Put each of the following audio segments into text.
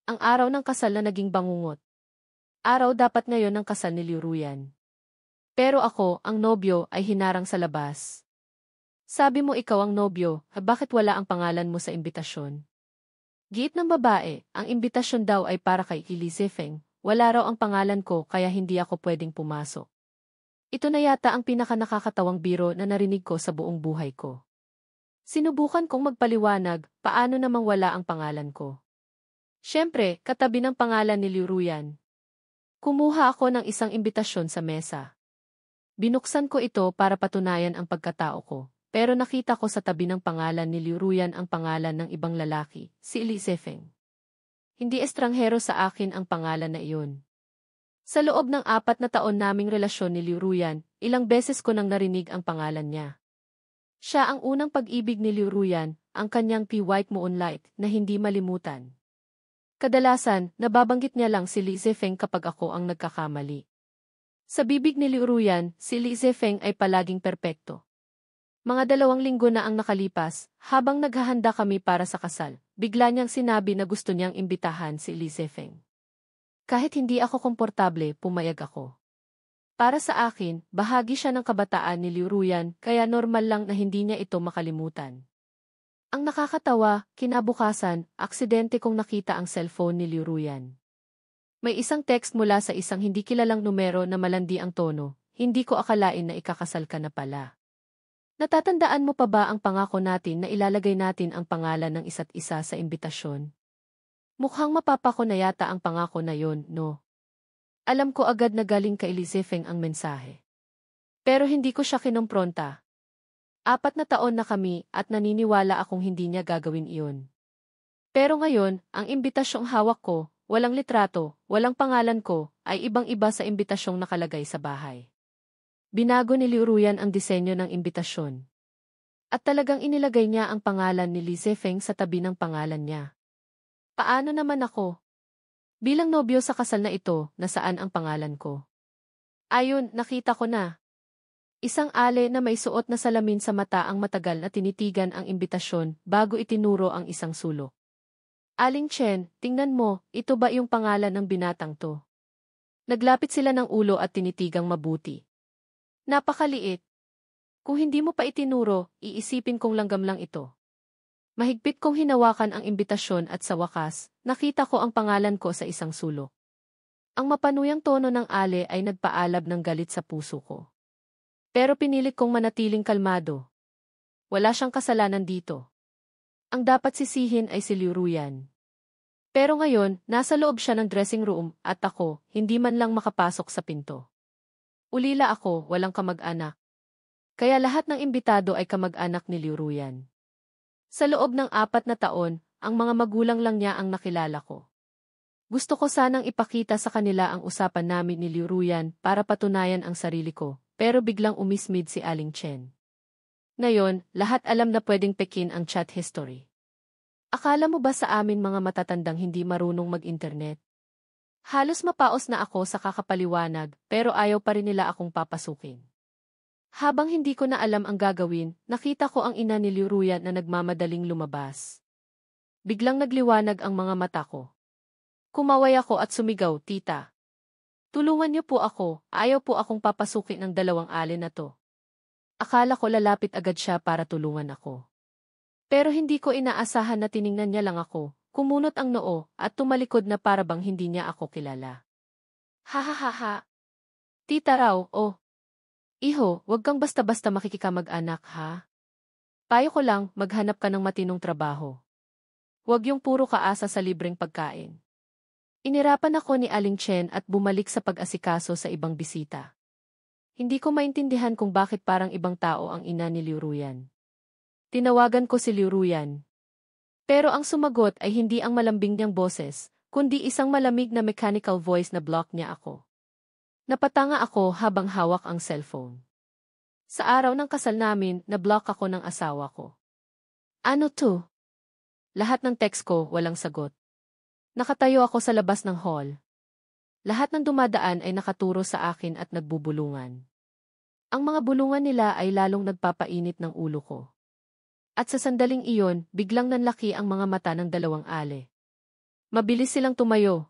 Ang araw ng kasal na naging bangungot. Araw dapat ngayon ng kasal ni Liuruyan. Pero ako, ang nobyo, ay hinarang sa labas. Sabi mo ikaw ang nobyo, bakit wala ang pangalan mo sa imbitasyon? Giit ng babae, ang imbitasyon daw ay para kay Elizefeng. Wala raw ang pangalan ko kaya hindi ako pwedeng pumasok. Ito na yata ang pinakanakakatawang biro na narinig ko sa buong buhay ko. Sinubukan kong magpaliwanag, paano namang wala ang pangalan ko. Siyempre, katabi ng pangalan ni Liuruyan. Kumuha ako ng isang imbitasyon sa mesa. Binuksan ko ito para patunayan ang pagkatao ko, pero nakita ko sa tabi ng pangalan ni Liuruyan ang pangalan ng ibang lalaki, si Elizefeng. Hindi estranghero sa akin ang pangalan na iyon. Sa loob ng 4 na taon naming relasyon ni Liuruyan, ilang beses ko nang narinig ang pangalan niya. Siya ang unang pag-ibig ni Liuruyan, ang kanyang White Moonlight na hindi malimutan. Kadalasan, nababanggit niya lang si Elizefeng kapag ako ang nagkakamali. Sa bibig ni Liuruyan, si Elizefeng ay palaging perpekto. Mga 2 linggo na ang nakalipas, habang naghahanda kami para sa kasal, bigla niyang sinabi na gusto niyang imbitahan si Elizefeng. Kahit hindi ako komportable, pumayag ako. Para sa akin, bahagi siya ng kabataan ni Liuruyan, kaya normal lang na hindi niya ito makalimutan. Ang nakakatawa, kinabukasan, aksidente kong nakita ang cellphone ni Liuruyan. May isang text mula sa isang hindi kilalang numero na malandi ang tono, hindi ko akalain na ikakasal ka na pala. Natatandaan mo pa ba ang pangako natin na ilalagay natin ang pangalan ng isa't isa sa imbitasyon? Mukhang mapapako na yata ang pangako na yon, no? Alam ko agad na galing kay Elizefeng ang mensahe. Pero hindi ko siya kinompronta. 4 na taon na kami at naniniwala akong hindi niya gagawin iyon. Pero ngayon, ang imbitasyong hawak ko, walang litrato, walang pangalan ko, ay ibang-iba sa imbitasyong nakalagay sa bahay. Binago ni Liuruyan ang disenyo ng imbitasyon. At talagang inilagay niya ang pangalan ni Elizefeng sa tabi ng pangalan niya. Paano naman ako? Bilang nobyo sa kasal na ito, nasaan ang pangalan ko? Ayun, nakita ko na. Isang ale na may suot na salamin sa mata ang matagal na tinitigan ang imbitasyon bago itinuro ang isang sulok. Aling Chen, tingnan mo, ito ba yung pangalan ng binatang to? Naglapit sila ng ulo at tinitigang mabuti. Napakaliit. Kung hindi mo pa itinuro, iisipin kong langgam lang ito. Mahigpit kong hinawakan ang imbitasyon at sa wakas, nakita ko ang pangalan ko sa isang sulok. Ang mapanuyang tono ng ale ay nagpaalab ng galit sa puso ko. Pero pinilit kong manatiling kalmado. Wala siyang kasalanan dito. Ang dapat sisihin ay si Liuruyan. Pero ngayon, nasa loob siya ng dressing room at ako, hindi man lang makapasok sa pinto. Ulila ako, walang kamag-anak. Kaya lahat ng imbitado ay kamag-anak ni Liuruyan. Sa loob ng 4 na taon, ang mga magulang lang niya ang nakilala ko. Gusto ko sanang ipakita sa kanila ang usapan namin ni Liuruyan para patunayan ang sarili ko. Pero biglang umismid si Aling Chen. Ngayon, lahat alam na pwedeng pekin ang chat history. Akala mo ba sa amin mga matatandang hindi marunong mag-internet? Halos mapaos na ako sa kakapaliwanag, pero ayaw pa rin nila akong papasukin. Habang hindi ko na alam ang gagawin, nakita ko ang ina ni Liuruyan na nagmamadaling lumabas. Biglang nagliwanag ang mga mata ko. Kumaway ako at sumigaw, "Tita! Tulungan niyo po ako, ayaw po akong papasukin ng 2 ale na to." Akala ko lalapit agad siya para tulungan ako. Pero hindi ko inaasahan na tiningnan niya lang ako, kumunot ang noo, at tumalikod na para bang hindi niya ako kilala. "Ha. Tita raw, oh. Iho, wag kang basta-basta makikikamag-anak ha. Payo ko lang, maghanap ka ng matinong trabaho. Wag yung puro kaasa sa libreng pagkain." Inirapan ako ni Aling Chen at bumalik sa pag-asikaso sa ibang bisita. Hindi ko maintindihan kung bakit parang ibang tao ang ina ni Liuruyan. Tinawagan ko si Liuruyan. Pero ang sumagot ay hindi ang malambing niyang boses, kundi isang malamig na mechanical voice na block niya ako. Napatanga ako habang hawak ang cellphone. Sa araw ng kasal namin, na-block ako ng asawa ko. Ano to? Lahat ng text ko, walang sagot. Nakatayo ako sa labas ng hall. Lahat ng dumadaan ay nakaturo sa akin at nagbubulungan. Ang mga bulungan nila ay lalong nagpapainit ng ulo ko. At sa sandaling iyon, biglang nanlaki ang mga mata ng 2 ale. Mabilis silang tumayo.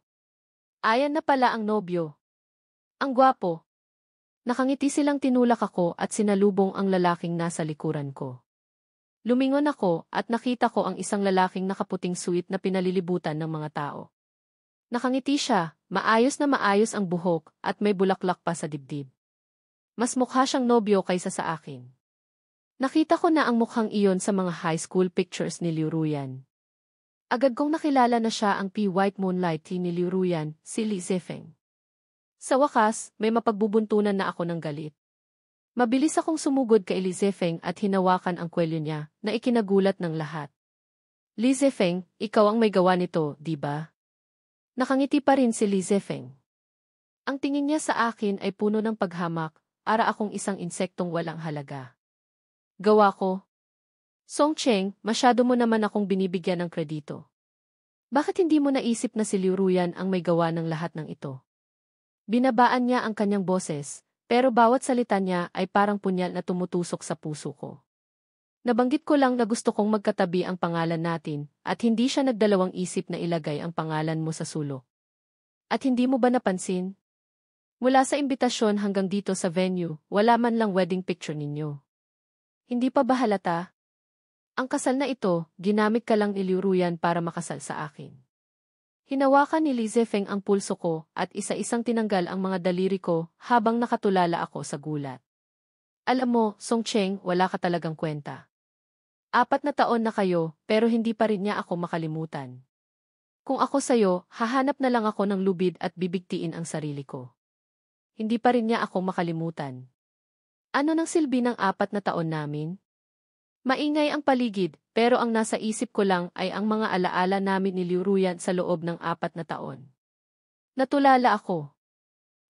Ayan na pala ang nobyo. Ang gwapo. Nakangiti silang tinulak ako at sinalubong ang lalaking nasa likuran ko. Lumingon ako at nakita ko ang isang lalaking nakaputing suit na pinalilibutan ng mga tao. Nakangiti siya, maayos na maayos ang buhok at may bulaklak pa sa dibdib. Mas mukha siyang nobyo kaysa sa akin. Nakita ko na ang mukhang iyon sa mga high school pictures ni Liu Ruyan. Agad kong nakilala na siya ang White Moonlight ni Liu Ruyan, si Li Zifeng. Sa wakas, may mapagbubuntunan na ako ng galit. Mabilis akong sumugod kay Li Zifeng at hinawakan ang kwelyo niya na ikinagulat ng lahat. Li Zifeng, ikaw ang may gawa nito, di ba? Nakangiti pa rin si Li Zifeng. Ang tingin niya sa akin ay puno ng paghamak, para akong isang insektong walang halaga. Gawa ko. Song Cheng, masyado mo naman akong binibigyan ng kredito. Bakit hindi mo naisip na si Liu Ruyan ang may gawa ng lahat ng ito? Binabaan niya ang kanyang boses, pero bawat salita niya ay parang punyal na tumutusok sa puso ko. Nabanggit ko lang na gusto kong magkatabi ang pangalan natin, at hindi siya nagdalawang isip na ilagay ang pangalan mo sa sulok. At hindi mo ba napansin? Mula sa imbitasyon hanggang dito sa venue, wala man lang wedding picture ninyo. Hindi pa ba halata? Ang kasal na ito, ginamit ka lang ni Liu Ruyan para makasal sa akin. Hinawakan ni Li Zifeng ang pulso ko at isa-isang tinanggal ang mga daliri ko habang nakatulala ako sa gulat. Alam mo, Song Cheng, wala ka talagang kwenta. 4 na taon na kayo, pero hindi pa rin niya ako makalimutan. Kung ako sa'yo, hahanap na lang ako ng lubid at bibigtiin ang sarili ko. Hindi pa rin niya ako makalimutan. Ano nang silbi ng 4 na taon namin? Maingay ang paligid, pero ang nasa isip ko lang ay ang mga alaala namin ni Liu Ruyan sa loob ng 4 na taon. Natulala ako.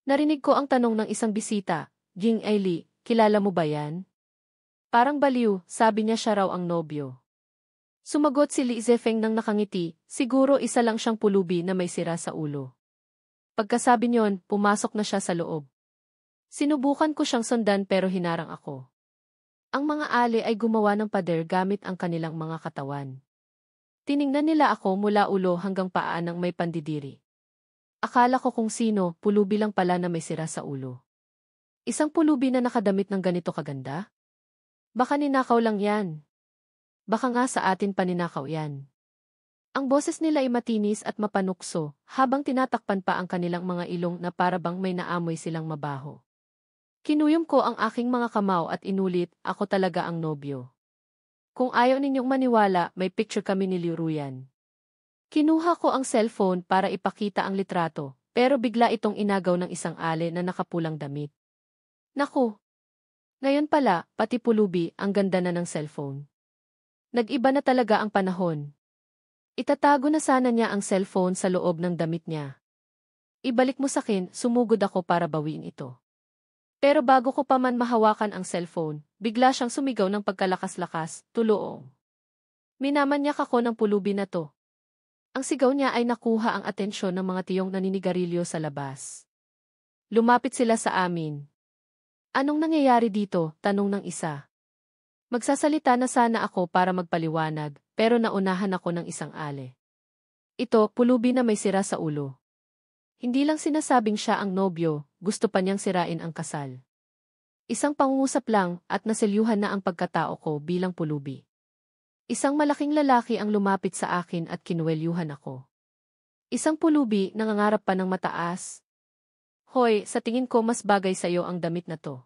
Narinig ko ang tanong ng isang bisita, Jing Aili, kilala mo ba yan? Parang baliw, sabi niya siya raw ang nobyo. Sumagot si Li Zifeng nang nakangiti, siguro isa lang siyang pulubi na may sira sa ulo. Pagkasabi niyon, pumasok na siya sa loob. Sinubukan ko siyang sundan pero hinarang ako. Ang mga ali ay gumawa ng pader gamit ang kanilang mga katawan. Tiningnan nila ako mula ulo hanggang paa ng may pandidiri. Akala ko kung sino, pulubi lang pala na may sira sa ulo. Isang pulubi na nakadamit ng ganito kaganda? Baka ninakaw lang yan. Baka nga sa atin paninakaw yan. Ang boses nila ay matinis at mapanukso, habang tinatakpan pa ang kanilang mga ilong na parabang may naamoy silang mabaho. Kinuyom ko ang aking mga kamao at inulit, ako talaga ang nobyo. Kung ayaw ninyong maniwala, may picture kami ni Liu Ruyan. Kinuha ko ang cellphone para ipakita ang litrato, pero bigla itong inagaw ng isang ale na nakapulang damit. Naku! Ngayon pala, pati pulubi, ang ganda na ng cellphone. Nag-iba na talaga ang panahon. Itatago na sana niya ang cellphone sa loob ng damit niya. Ibalik mo sa akin, sumugod ako para bawiin ito. Pero bago ko pa man mahawakan ang cellphone, bigla siyang sumigaw ng pagkalakas-lakas, tuloong. Minamanyak ako ng pulubi na to. Ang sigaw niya ay nakuha ang atensyon ng mga tiyong naninigarilyo sa labas. Lumapit sila sa amin. Anong nangyayari dito? Tanong ng isa. Magsasalita na sana ako para magpaliwanag, pero naunahan ako ng isang ale. Ito, pulubi na may sira sa ulo. Hindi lang sinasabing siya ang nobyo, gusto pa niyang sirain ang kasal. Isang pangungusap lang at naselyuhan na ang pagkatao ko bilang pulubi. Isang malaking lalaki ang lumapit sa akin at kinuwelyuhan ako. Isang pulubi nangangarap pa ng mataas. Hoy, sa tingin ko mas bagay sa iyo ang damit na to.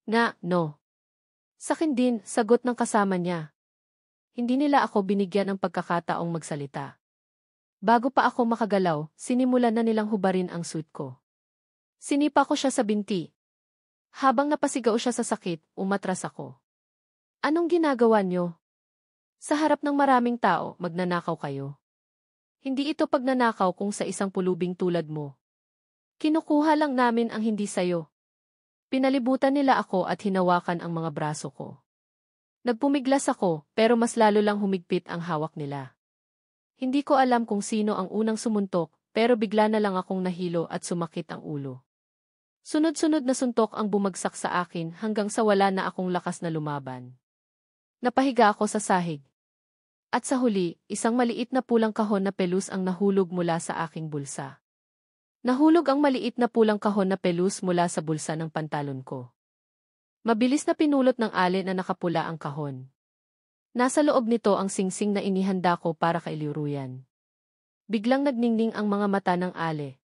Nga, no. Sakin din, sagot ng kasama niya. Hindi nila ako binigyan ng pagkakataong magsalita. Bago pa ako makagalaw, sinimulan na nilang hubarin ang suit ko. Sinipa ko siya sa binti. Habang napasigaw siya sa sakit, umatras ako. Anong ginagawa niyo? Sa harap ng maraming tao, magnanakaw kayo. Hindi ito pagnanakaw kung sa isang pulubing tulad mo. Kinukuha lang namin ang hindi sayo. Pinalibutan nila ako at hinawakan ang mga braso ko. Nagpumiglas ako, pero mas lalo lang humigpit ang hawak nila. Hindi ko alam kung sino ang unang sumuntok, pero bigla na lang akong nahilo at sumakit ang ulo. Sunod-sunod na suntok ang bumagsak sa akin hanggang sa wala na akong lakas na lumaban. Napahiga ako sa sahig. At sa huli, isang maliit na pulang kahon na pelus ang nahulog mula sa aking bulsa. Nahulog ang maliit na pulang kahon na pelus mula sa bulsa ng pantalon ko. Mabilis na pinulot ng ale na nakapula ang kahon. Nasa loob nito ang singsing na inihanda ko para kay Liruyan. Biglang nagningning ang mga mata ng ale.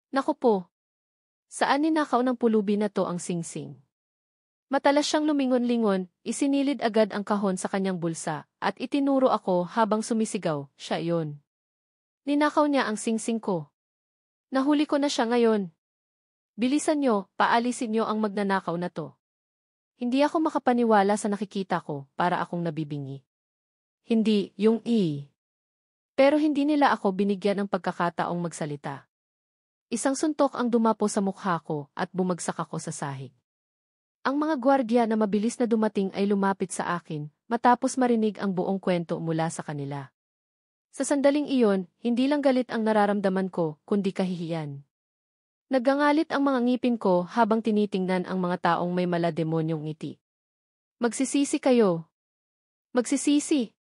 Naku po! Saan ninakaw ng pulubi na to ang singsing? Matalas siyang lumingon-lingon, isinilid agad ang kahon sa kanyang bulsa, at itinuro ako habang sumisigaw, siya iyon. Ninakaw niya ang singsing ko. Nahuli ko na siya ngayon. Bilisan niyo, paalisin niyo ang magnanakaw na to. Hindi ako makapaniwala sa nakikita ko, para akong nabibingi. Hindi, yung Pero hindi nila ako binigyan ng pagkakataong magsalita. Isang suntok ang dumapo sa mukha ko at bumagsak ako sa sahig. Ang mga gwardiya na mabilis na dumating ay lumapit sa akin, matapos marinig ang buong kwento mula sa kanila. Sa sandaling iyon, hindi lang galit ang nararamdaman ko, kundi kahihiyan. Naggangalit ang mga ngipin ko habang tinitingnan ang mga taong may malademonyong ngiti. Magsisisi kayo. Magsisisi.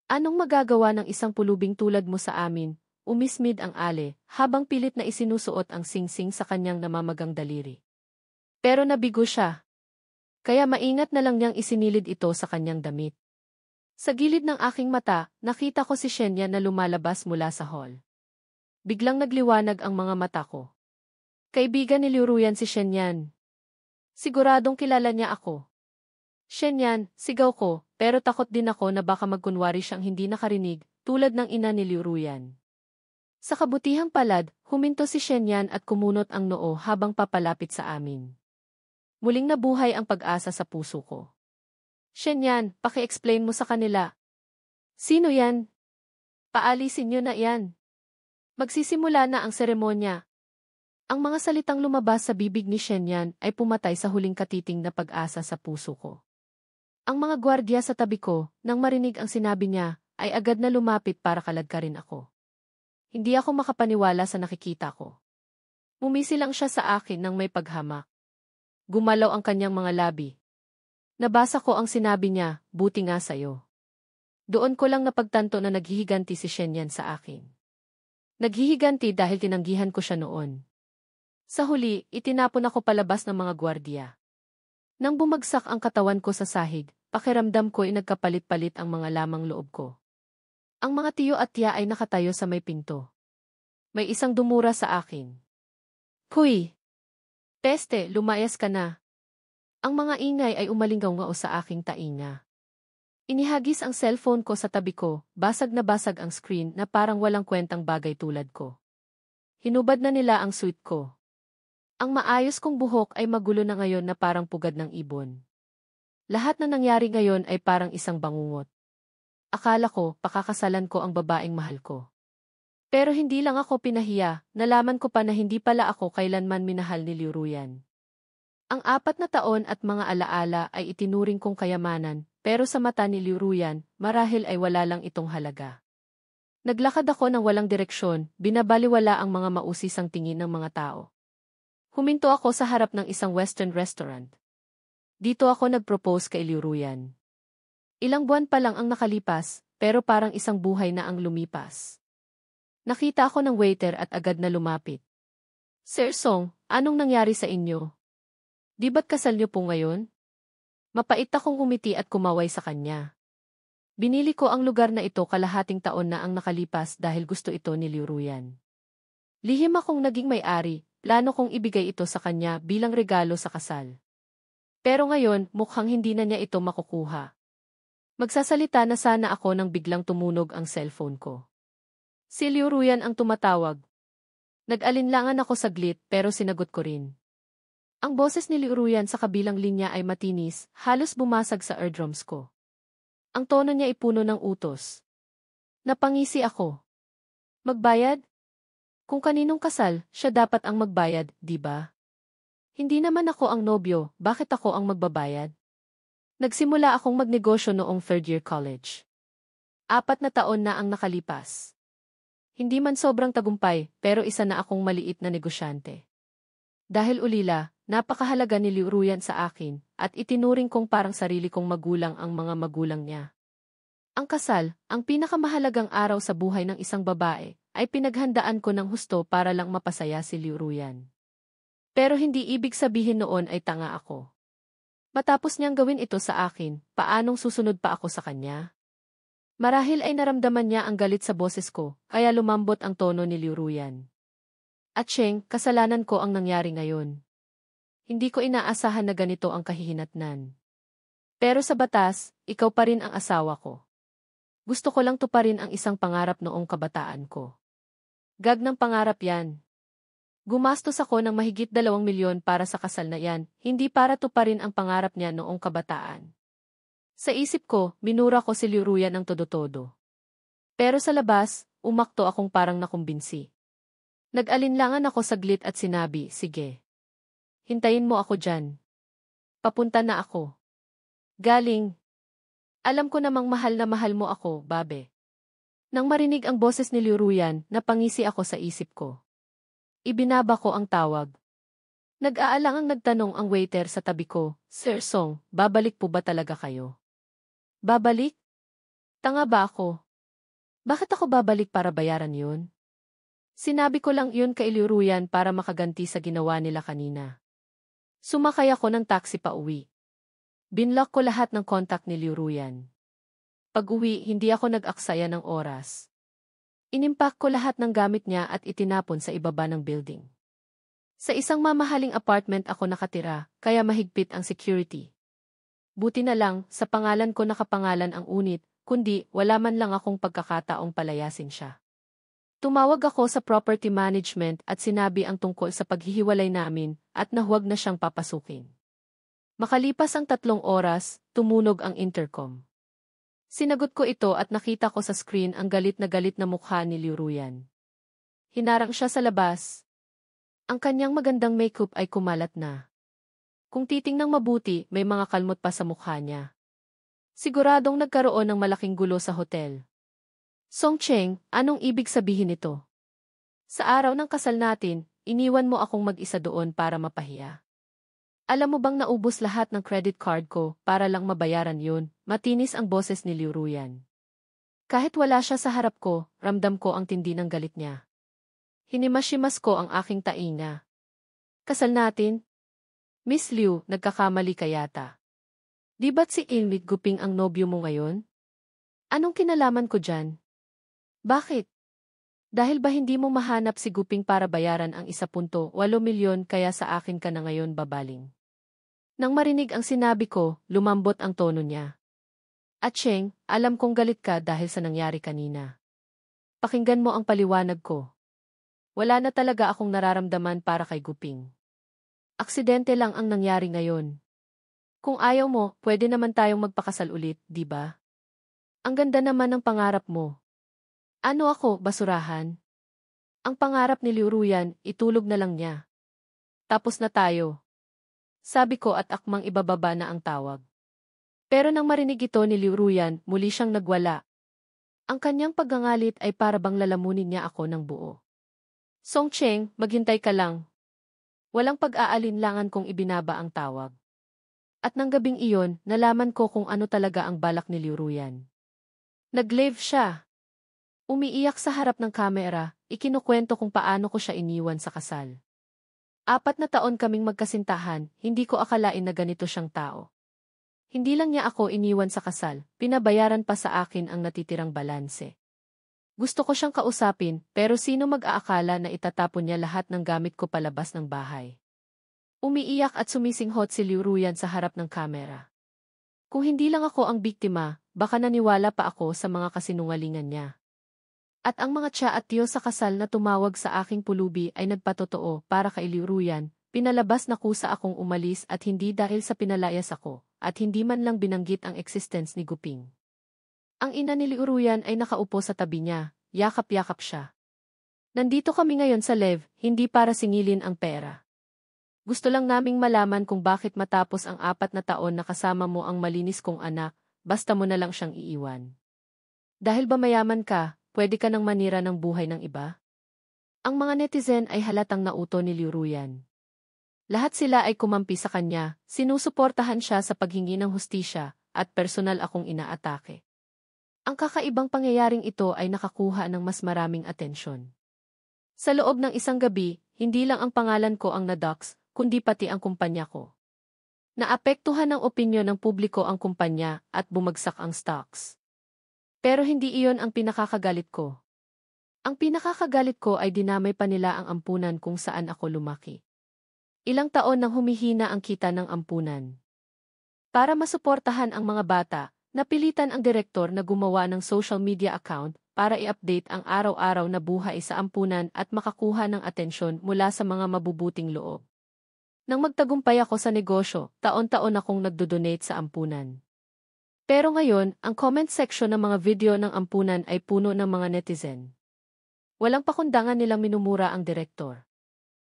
Anong magagawa ng isang pulubing tulad mo sa amin? Umismid ang ale, habang pilit na isinusuot ang singsing sa kanyang namamagang daliri. Pero nabigo siya. Kaya maingat na lang niyang isinilid ito sa kanyang damit. Sa gilid ng aking mata, nakita ko si Shenya na lumalabas mula sa hall. Biglang nagliwanag ang mga mata ko. Kaibigan ni Liruyan si Shenyan. Siguradong kilala niya ako. Shenyan, sigaw ko, pero takot din ako na baka magkunwari siyang hindi nakarinig, tulad ng ina ni Liruyan. Sa kabutihang palad, huminto si Shenyan at kumunot ang noo habang papalapit sa amin. Muling nabuhay ang pag-asa sa puso ko. Shenyan, paki-explain mo sa kanila. Sino yan? Paalisin niyo na yan. Magsisimula na ang seremonya. Ang mga salitang lumabas sa bibig ni Shenyan ay pumatay sa huling katiting na pag-asa sa puso ko. Ang mga gwardiya sa tabi ko, nang marinig ang sinabi niya, ay agad na lumapit para kaladkarin ako. Hindi ako makapaniwala sa nakikita ko. Mumisilang siya sa akin nang may paghamak. Gumalaw ang kanyang mga labi. Nabasa ko ang sinabi niya, buti nga sa'yo. Doon ko lang napagtanto na naghihiganti si Shenyan sa akin. Naghihiganti dahil tinanggihan ko siya noon. Sa huli, itinapon ako palabas ng mga gwardiya. Nang bumagsak ang katawan ko sa sahig, pakiramdam ko ay nagkapalit-palit ang mga lamang loob ko. Ang mga tiyo at tiya ay nakatayo sa may pinto. May isang dumura sa akin. Huy! Peste, lumayas ka na. Ang mga ingay ay umalinggaw-ngao sa aking tainga. Inihagis ang cellphone ko sa tabi ko, basag na basag ang screen na parang walang kwentang bagay tulad ko. Hinubad na nila ang suite ko. Ang maayos kong buhok ay magulo na ngayon na parang pugad ng ibon. Lahat na nangyari ngayon ay parang isang bangungot. Akala ko, pakakasalan ko ang babaeng mahal ko. Pero hindi lang ako pinahiya, nalaman ko pa na hindi pala ako kailanman minahal ni Liruyan. Ang 4 na taon at mga alaala ay itinuring kong kayamanan, pero sa mata ni Liruyan, marahil ay wala lang itong halaga. Naglakad ako ng walang direksyon, binabaliwala ang mga mausisang tingin ng mga tao. Huminto ako sa harap ng isang western restaurant. Dito ako nag-propose kay Liruyan. Ilang buwan pa lang ang nakalipas, pero parang isang buhay na ang lumipas. Nakita ako ng waiter at agad na lumapit. Sir Song, anong nangyari sa inyo? Di ba't kasal niyo po ngayon? Mapait akong umiti at kumaway sa kanya. Binili ko ang lugar na ito kalahating taon na ang nakalipas dahil gusto ito ni Liruyan. Lihim akong naging may-ari, plano kong ibigay ito sa kanya bilang regalo sa kasal. Pero ngayon, mukhang hindi na niya ito makukuha. Magsasalita na sana ako nang biglang tumunog ang cellphone ko. Si Liruyan ang tumatawag. Nag-alinlangan ako saglit pero sinagot ko rin. Ang boses ni Liruyan sa kabilang linya ay matinis, halos bumasag sa eardrums ko. Ang tono niya ay puno ng utos. Napangisi ako. Magbayad? Kung kaninong kasal, siya dapat ang magbayad, di ba? Hindi naman ako ang nobyo, bakit ako ang magbabayad? Nagsimula akong magnegosyo noong 3rd year college. 4 na taon na ang nakalipas. Hindi man sobrang tagumpay, pero isa na akong maliit na negosyante. Dahil ulila, napakahalaga ni Liruyan sa akin, at itinuring kong parang sarili kong magulang ang mga magulang niya. Ang kasal, ang pinakamahalagang araw sa buhay ng isang babae, ay pinaghandaan ko ng husto para lang mapasaya si Liu Ruyan. Pero hindi ibig sabihin noon ay tanga ako. Matapos niyang gawin ito sa akin, paanong susunod pa ako sa kanya? Marahil ay naramdaman niya ang galit sa boses ko, kaya lumambot ang tono ni Liu Ruyan. At Cheng, kasalanan ko ang nangyari ngayon. Hindi ko inaasahan na ganito ang kahihinatnan. Pero sa batas, ikaw pa rin ang asawa ko. Gusto ko lang tuparin ang isang pangarap noong kabataan ko. Gag ng pangarap yan. Gumastos ako ng mahigit 2 milyon para sa kasal na yan, hindi para tuparin ang pangarap niya noong kabataan. Sa isip ko, minura ko si Liu Ruyan ng todo-todo. Pero sa labas, umakto akong parang nakumbinsi. Nag-alinlangan ako saglit at sinabi, sige. Hintayin mo ako dyan. Papunta na ako. Galing. Alam ko namang mahal na mahal mo ako, babe. Nang marinig ang boses ni Liu Ruyan, napangisi ako sa isip ko. Ibinaba ko ang tawag. Nag-aalangang nagtanong ang waiter sa tabi ko, Sir Song, babalik po ba talaga kayo? Babalik? Tanga ba ako? Bakit ako babalik para bayaran yun? Sinabi ko lang yun kay Liu Ruyan para makaganti sa ginawa nila kanina. Sumakay ako ng taxi pa uwi. Binlock ko lahat ng contact ni Liu Ruyan. Pag-uwi, hindi ako nag-aksaya ng oras. Inimpak ko lahat ng gamit niya at itinapon sa ibaba ng building. Sa isang mamahaling apartment ako nakatira, kaya mahigpit ang security. Buti na lang, sa pangalan ko nakapangalan ang unit, kundi wala man lang akong pagkakataong palayasin siya. Tumawag ako sa property management at sinabi ang tungkol sa paghihiwalay namin at na huwag na siyang papasukin. Makalipas ang 3 oras, tumunog ang intercom. Sinagot ko ito at nakita ko sa screen ang galit na mukha ni Liu Ruyan. Hinarang siya sa labas. Ang kanyang magandang makeup ay kumalat na. Kung titingnang mabuti, may mga kalmot pa sa mukha niya. Siguradong nagkaroon ng malaking gulo sa hotel. Song Cheng, anong ibig sabihin nito? Sa araw ng kasal natin, iniwan mo akong mag-isa doon para mapahiya. Alam mo bang naubos lahat ng credit card ko para lang mabayaran yun? Matinis ang boses ni Liu Ruyan. Kahit wala siya sa harap ko, ramdam ko ang tindi ng galit niya. Hinimashimas ko ang aking tainga. Kasal natin? Miss Liu, nagkakamali ka yata. Di ba't si Ingrid Guping ang nobyo mo ngayon? Anong kinalaman ko dyan? Bakit? Dahil ba hindi mo mahanap si Guping para bayaran ang 1.8 milyon kaya sa akin ka na ngayon babaling? Nang marinig ang sinabi ko, lumambot ang tono niya. At Cheng, alam kong galit ka dahil sa nangyari kanina. Pakinggan mo ang paliwanag ko. Wala na talaga akong nararamdaman para kay Guping. Aksidente lang ang nangyari ngayon. Kung ayaw mo, pwede naman tayong magpakasal ulit, di ba? Ang ganda naman ng pangarap mo. Ano ako, basurahan? Ang pangarap ni Liu Ruyan, itulog na lang niya. Tapos na tayo. Sabi ko at akmang ibababa na ang tawag. Pero nang marinig ito ni Liu Ruyan, muli siyang nagwala. Ang kanyang paggangalit ay para bang lalamunin niya ako ng buo. Song Cheng, maghintay ka lang. Walang pag-aalinlangan kung ibinaba ang tawag. At nang gabing iyon, nalaman ko kung ano talaga ang balak ni Liu Ruyan. Nag-live siya. Umiiyak sa harap ng kamera, ikinukwento kung paano ko siya iniwan sa kasal. 4 na taon kaming magkasintahan, hindi ko akalain na ganito siyang tao. Hindi lang niya ako iniwan sa kasal, pinabayaran pa sa akin ang natitirang balanse. Gusto ko siyang kausapin, pero sino mag-aakala na itatapon niya lahat ng gamit ko palabas ng bahay? Umiiyak at sumisinghot si Liu Ruyan sa harap ng kamera. Kung hindi lang ako ang biktima, baka naniwala pa ako sa mga kasinungalingan niya. At ang mga tiya at tiyo sa kasal na tumawag sa aking pulubi ay nagpatotoo para kay Liu Ruyan, pinalabas na kusa akong umalis at hindi dahil sa pinalayas ako, at hindi man lang binanggit ang existence ni Guping. Ang ina ni Liu Ruyan ay nakaupo sa tabi niya, yakap-yakap siya. Nandito kami ngayon sa Lev, hindi para singilin ang pera. Gusto lang naming malaman kung bakit matapos ang 4 na taon na kasama mo ang malinis kong anak, basta mo na lang siyang iiwan. Dahil ba mayaman ka, pwede ka nang manira ng buhay ng iba? Ang mga netizen ay halatang nauto ni Liu Ruyan. Lahat sila ay kumampi sa kanya, sinusuportahan siya sa paghingi ng hustisya, at personal akong inaatake. Ang kakaibang pangyayaring ito ay nakakuha ng mas maraming atensyon. Sa loob ng isang gabi, hindi lang ang pangalan ko ang nadox, kundi pati ang kumpanya ko. Naapektuhan ng opinyon ng publiko ang kumpanya at bumagsak ang stocks. Pero hindi iyon ang pinakakagalit ko. Ang pinakakagalit ko ay dinamay pa nila ang ampunan kung saan ako lumaki. Ilang taon nang humihina ang kita ng ampunan. Para masuportahan ang mga bata, napilitan ang direktor na gumawa ng social media account para i-update ang araw-araw na buhay sa ampunan at makakuha ng atensyon mula sa mga mabubuting loob. Nang magtagumpay ako sa negosyo, taon-taon akong nagdo-donate sa ampunan. Pero ngayon, ang comment section ng mga video ng ampunan ay puno ng mga netizen. Walang pakundangan nilang minumura ang direktor.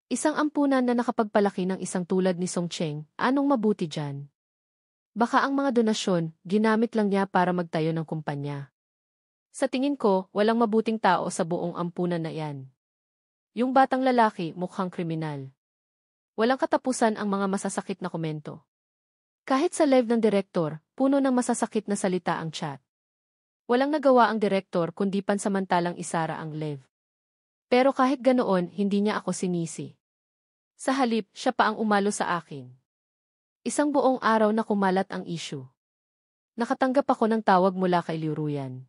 Isang ampunan na nakapagpalaki ng isang tulad ni Song Cheng, anong mabuti dyan? Baka ang mga donasyon, ginamit lang niya para magtayo ng kumpanya. Sa tingin ko, walang mabuting tao sa buong ampunan na yan. Yung batang lalaki, mukhang kriminal. Walang katapusan ang mga masasakit na komento. Kahit sa live ng direktor, puno ng masasakit na salita ang chat. Walang nagawa ang direktor kundi pansamantalang isara ang live. Pero kahit ganoon, hindi niya ako sinisi. Sa halip, siya pa ang umalo sa akin. Isang buong araw na kumalat ang issue. Nakatanggap ako ng tawag mula kay Liu Ruyan.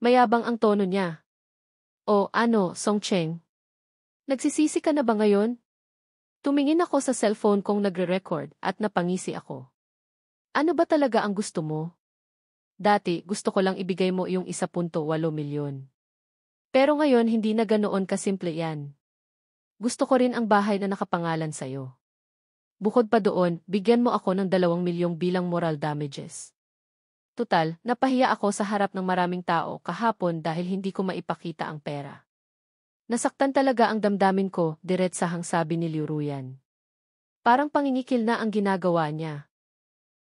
Mayabang ang tono niya. O ano, Song Cheng? Nagsisisi ka na ba ngayon? Tumingin ako sa cellphone kong nagre-record at napangisi ako. Ano ba talaga ang gusto mo? Dati, gusto ko lang ibigay mo yung 1.8 milyon. Pero ngayon hindi na ganoon kasimple yan. Gusto ko rin ang bahay na nakapangalan sa'yo. Bukod pa doon, bigyan mo ako ng 2 milyong bilang moral damages. Tutal, napahiya ako sa harap ng maraming tao kahapon dahil hindi ko maipakita ang pera. Nasaktan talaga ang damdamin ko, diretsahang sabi ni Liu Ruyan. Parang pangingikil na ang ginagawa niya.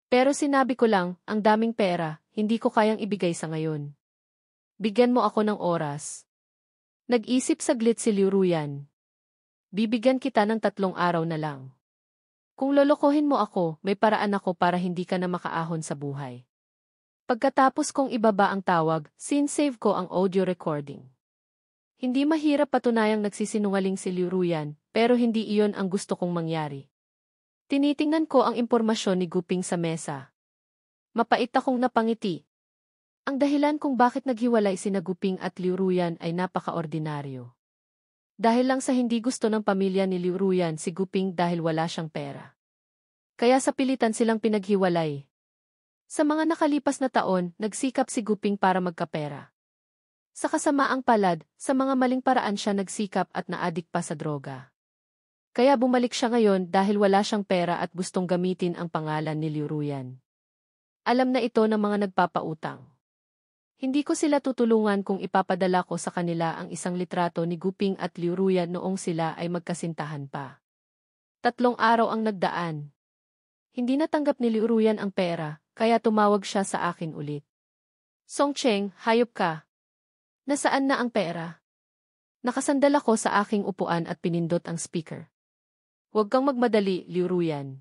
Pero sinabi ko lang, ang daming pera, hindi ko kayang ibigay sa ngayon. Bigyan mo ako ng oras. Nag-isip saglit si Liu Ruyan. Bibigyan kita ng 3 araw na lang. Kung lolokohin mo ako, may paraan ako para hindi ka na makaahon sa buhay. Pagkatapos kong ibaba ang tawag, sinsave ko ang audio recording. Hindi mahirap patunayang nagsisinungaling si Liu Ruyan, pero hindi iyon ang gusto kong mangyari. Tinitingnan ko ang impormasyon ni Guping sa mesa. Mapait akong napangiti. Ang dahilan kung bakit naghiwalay sina Guping at Liu Ruyan ay napaka-ordinaryo. Dahil lang sa hindi gusto ng pamilya ni Liu Ruyan si Guping dahil wala siyang pera. Kaya sa pilitan silang pinaghiwalay. Sa mga nakalipas na taon, nagsikap si Guping para magkapera. Sa kasamaang palad, sa mga maling paraan siya nagsikap at naadik pa sa droga. Kaya bumalik siya ngayon dahil wala siyang pera at gustong gamitin ang pangalan ni Liu Ruyan. Alam na ito ng mga nagpapautang. Hindi ko sila tutulungan kung ipapadala ko sa kanila ang isang litrato ni Guping at Liu Ruyan noong sila ay magkasintahan pa. 3 araw ang nagdaan. Hindi natanggap ni Liu Ruyan ang pera, kaya tumawag siya sa akin ulit. Song Cheng, hayop ka. Nasaan na ang pera? Nakasandal ako sa aking upuan at pinindot ang speaker. Huwag kang magmadali, Liu Ruyan.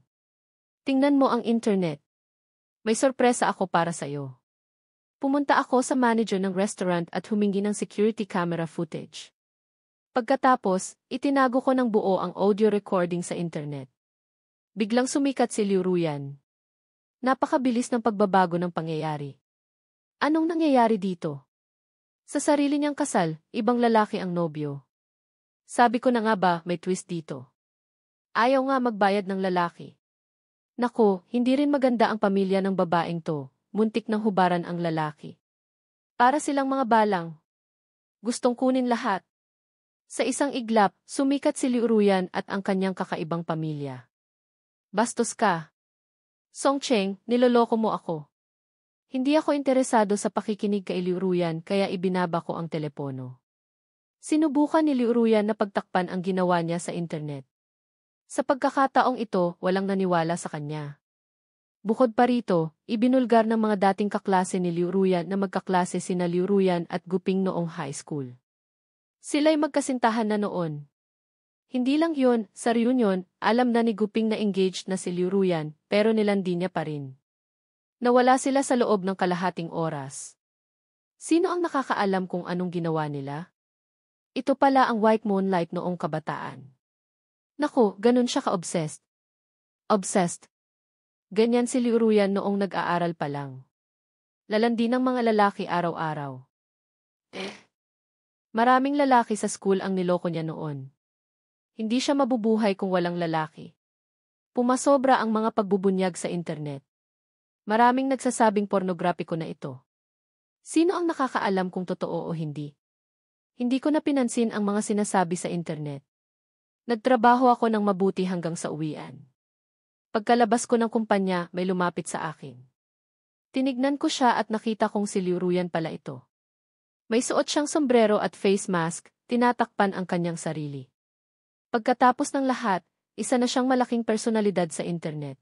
Tingnan mo ang internet. May sorpresa ako para sa'yo. Pumunta ako sa manager ng restaurant at humingi ng security camera footage. Pagkatapos, itinago ko ng buo ang audio recording sa internet. Biglang sumikat si Liu Ruyan. Napakabilis ng pagbabago ng pangyayari. Anong nangyayari dito? Sa sarili niyang kasal, ibang lalaki ang nobyo. Sabi ko na nga ba, may twist dito. Ayaw nga magbayad ng lalaki. Nako, hindi rin maganda ang pamilya ng babaeng to. Muntik ng hubaran ang lalaki. Para silang mga balang. Gustong kunin lahat. Sa isang iglap, sumikat si Liu Ruyan at ang kanyang kakaibang pamilya. Bastos ka. Song Cheng, niloloko mo ako. Hindi ako interesado sa pakikinig kay Liu Ruyan kaya ibinaba ko ang telepono. Sinubukan ni Liu Ruyan na pagtakpan ang ginawa niya sa internet. Sa pagkakataong ito, walang naniwala sa kanya. Bukod pa rito, ibinulgar ng mga dating kaklase ni Liu Ruyan na magkaklase sina Liu Ruyan at Guping noong high school. Sila'y magkasintahan na noon. Hindi lang yun, sa reunion, alam na ni Guping na engaged na si Liu Ruyan, pero nilandi niya pa rin. Nawala sila sa loob ng kalahating oras. Sino ang nakakaalam kung anong ginawa nila? Ito pala ang white moonlight noong kabataan. Naku, ganun siya ka-obsessed. Obsessed. Ganyan si Liu Ruyan noong nag-aaral pa lang. Lalandi ng mga lalaki araw-araw. Maraming lalaki sa school ang niloko niya noon. Hindi siya mabubuhay kung walang lalaki. Pumasobra ang mga pagbubunyag sa internet. Maraming nagsasabing pornograpiko na ito. Sino ang nakakaalam kung totoo o hindi? Hindi ko na pinansin ang mga sinasabi sa internet. Nagtrabaho ako ng mabuti hanggang sa uwian. Pagkalabas ko ng kumpanya, may lumapit sa akin. Tinignan ko siya at nakita kong si Liu Ruyan pala ito. May suot siyang sombrero at face mask, tinatakpan ang kanyang sarili. Pagkatapos ng lahat, isa na siyang malaking personalidad sa internet.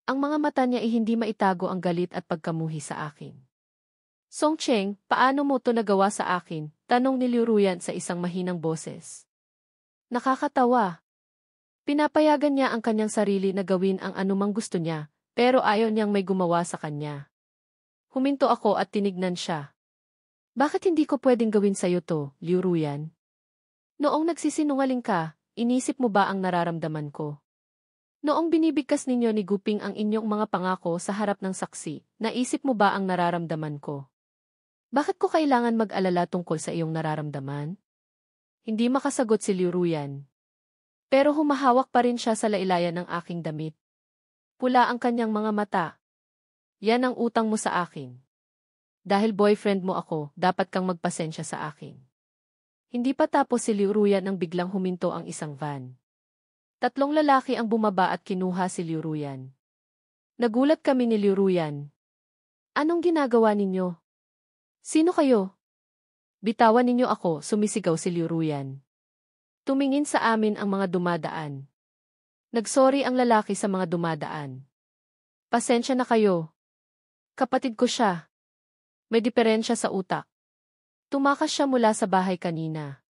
Ang mga mata niya ay hindi maitago ang galit at pagkamuhi sa akin. Song Cheng, paano mo to nagawa sa akin? Tanong ni Liu Ruyan sa isang mahinang boses. Nakakatawa. Pinapayagan niya ang kanyang sarili na gawin ang anumang gusto niya, pero ayaw niyang may gumawa sa kanya. Huminto ako at tinignan siya. Bakit hindi ko pwedeng gawin sa'yo to, Liu Ruyan? Noong nagsisinungaling ka, inisip mo ba ang nararamdaman ko? Noong binibigkas ninyo ni Guping ang inyong mga pangako sa harap ng saksi, naisip mo ba ang nararamdaman ko? Bakit ko kailangan mag-alala tungkol sa iyong nararamdaman? Hindi makasagot si Liu Ruyan. Pero humahawak pa rin siya sa lailayan ng aking damit. Pula ang kanyang mga mata. Yan ang utang mo sa akin. Dahil boyfriend mo ako, dapat kang magpasensya sa akin. Hindi pa tapos si Liu Ruyan nang biglang huminto ang isang van. 3 lalaki ang bumaba at kinuha si Liu Ruyan. Nagulat kami ni Liu Ruyan. Anong ginagawa ninyo? Sino kayo? Bitawan ninyo ako, sumisigaw si Liu Ruyan. Tumingin sa amin ang mga dumadaan. Nagsorry ang lalaki sa mga dumadaan. Pasensya na kayo. Kapatid ko siya. May diferensya sa utak. Tumakas siya mula sa bahay kanina.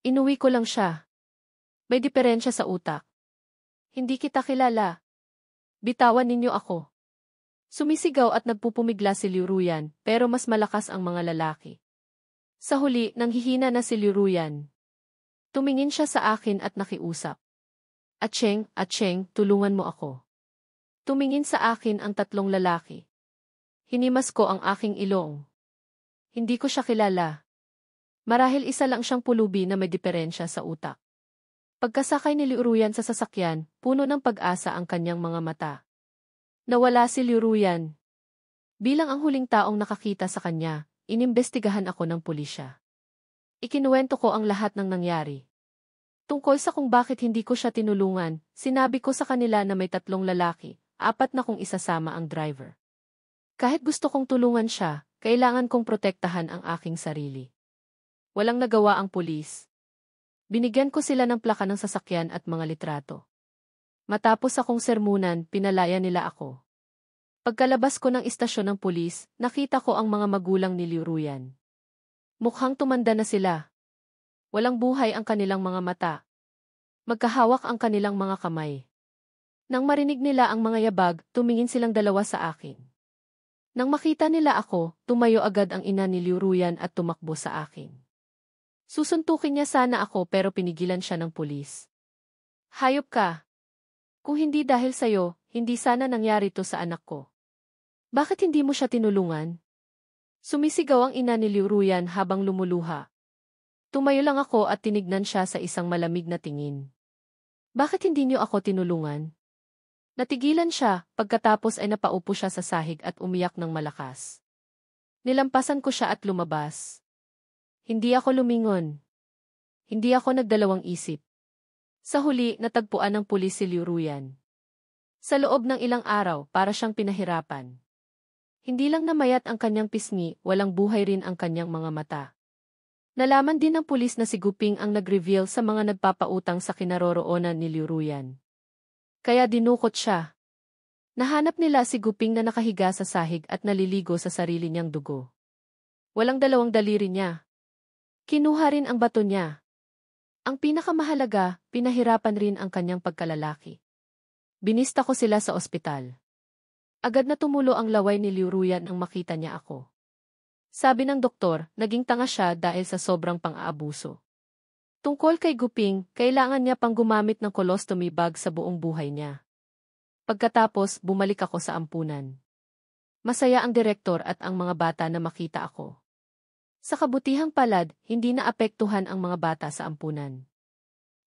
Inuwi ko lang siya. May diferensya sa utak. Hindi kita kilala. Bitawan ninyo ako. Sumisigaw at nagpupumigla si Liu Ruyan, pero mas malakas ang mga lalaki. Sa huli, nanghihina na si Liu Ruyan. Tumingin siya sa akin at nakiusap. Acheng, tulungan mo ako. Tumingin sa akin ang 3 lalaki. Hinimas ko ang aking ilong. Hindi ko siya kilala. Marahil isa lang siyang pulubi na may diferensya sa utak. Pagkasakay ni Liu Ruyan sa sasakyan, puno ng pag-asa ang kanyang mga mata. Nawala si Liu Ruyan. Bilang ang huling taong nakakita sa kanya, inimbestigahan ako ng pulisya. Ikinuwento ko ang lahat ng nangyari. Tungkol sa kung bakit hindi ko siya tinulungan, sinabi ko sa kanila na may 3 lalaki, 4 na kung isasama ang driver. Kahit gusto kong tulungan siya, kailangan kong protektahan ang aking sarili. Walang nagawa ang pulis. Binigyan ko sila ng plaka ng sasakyan at mga litrato. Matapos akong sermunan, pinalaya nila ako. Pagkalabas ko ng istasyon ng pulis, nakita ko ang mga magulang ni Liu Ruyan. Mukhang tumanda na sila. Walang buhay ang kanilang mga mata. Magkahawak ang kanilang mga kamay. Nang marinig nila ang mga yabag, tumingin silang dalawa sa akin. Nang makita nila ako, tumayo agad ang ina ni Liu Ruyan at tumakbo sa akin. Susuntukin niya sana ako pero pinigilan siya ng pulis. Hayop ka. Kung hindi dahil sa'yo, hindi sana nangyari to sa anak ko. Bakit hindi mo siya tinulungan? Sumisigaw ang ina ni Liu Ruyan habang lumuluha. Tumayo lang ako at tinignan siya sa isang malamig na tingin. Bakit hindi niyo ako tinulungan? Natigilan siya, pagkatapos ay napaupo siya sa sahig at umiyak ng malakas. Nilampasan ko siya at lumabas. Hindi ako lumingon. Hindi ako nagdalawang isip. Sa huli, natagpuan ng pulis si Liu Ruyan. Sa loob ng ilang araw, para siyang pinahirapan. Hindi lang namayat ang kanyang pisngi, walang buhay rin ang kanyang mga mata. Nalaman din ng pulis na si Guping ang nag-reveal sa mga nagpapautang sa kinaroroonan ni Liu Ruyan. Kaya dinukot siya. Nahanap nila si Guping na nakahiga sa sahig at naliligo sa sarili niyang dugo. Walang dalawang daliri niya. Kinuha rin ang bato niya. Ang pinakamahalaga, pinahirapan rin ang kanyang pagkalalaki. Binista ko sila sa ospital. Agad na tumulo ang laway ni Liu Ruyan nang makita niya ako. Sabi ng doktor, naging tanga siya dahil sa sobrang pang-aabuso. Tungkol kay Guping, kailangan niya pang gumamit ng colostomy bag sa buong buhay niya. Pagkatapos, bumalik ako sa ampunan. Masaya ang direktor at ang mga bata na makita ako. Sa kabutihang palad, hindi naapektuhan ang mga bata sa ampunan.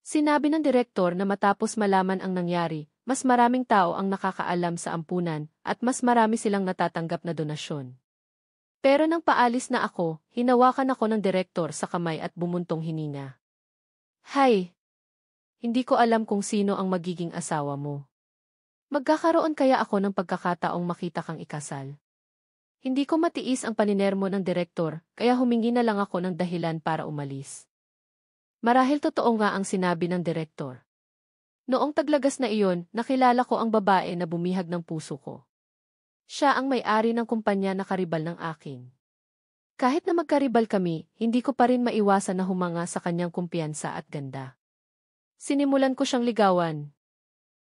Sinabi ng direktor na matapos malaman ang nangyari, mas maraming tao ang nakakaalam sa ampunan at mas marami silang natatanggap na donasyon. Pero nang paalis na ako, hinawakan ako ng direktor sa kamay at bumuntong hininga. Hay! Hindi ko alam kung sino ang magiging asawa mo. Magkakaroon kaya ako ng pagkakataong makita kang ikasal? Hindi ko matiis ang paninermo ng direktor, kaya humingi na lang ako ng dahilan para umalis. Marahil totoo nga ang sinabi ng direktor. Noong taglagas na iyon, nakilala ko ang babae na bumihag ng puso ko. Siya ang may-ari ng kumpanya na karibal ng akin. Kahit na magkaribal kami, hindi ko pa rin maiwasan na humanga sa kanyang kumpiyansa at ganda. Sinimulan ko siyang ligawan.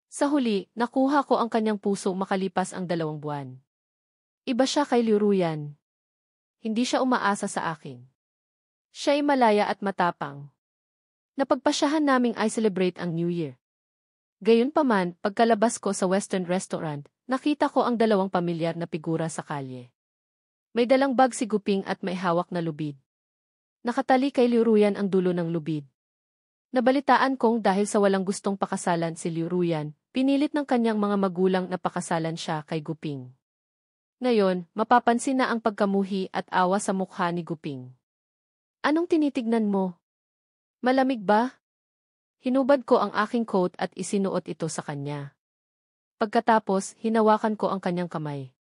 Sa huli, nakuha ko ang kanyang puso makalipas ang 2 buwan. Iba siya kay Liuruyan. Hindi siya umaasa sa akin. Siya ay malaya at matapang. Napagpasyahan naming i-celebrate ang New Year. Gayunpaman, pagkalabas ko sa Western Restaurant, nakita ko ang 2 pamilyar na figura sa kalye. May dalang bag si Guping at may hawak na lubid. Nakatali kay Liuruyan ang dulo ng lubid. Nabalitaan kong dahil sa walang gustong pakasalan si Liuruyan, pinilit ng kanyang mga magulang na pakasalan siya kay Guping. Ngayon, mapapansin na ang pagkamuhi at awa sa mukha ni Guping. Anong tinitignan mo? Malamig ba? Hinubad ko ang aking coat at isinuot ito sa kanya. Pagkatapos, hinawakan ko ang kanyang kamay.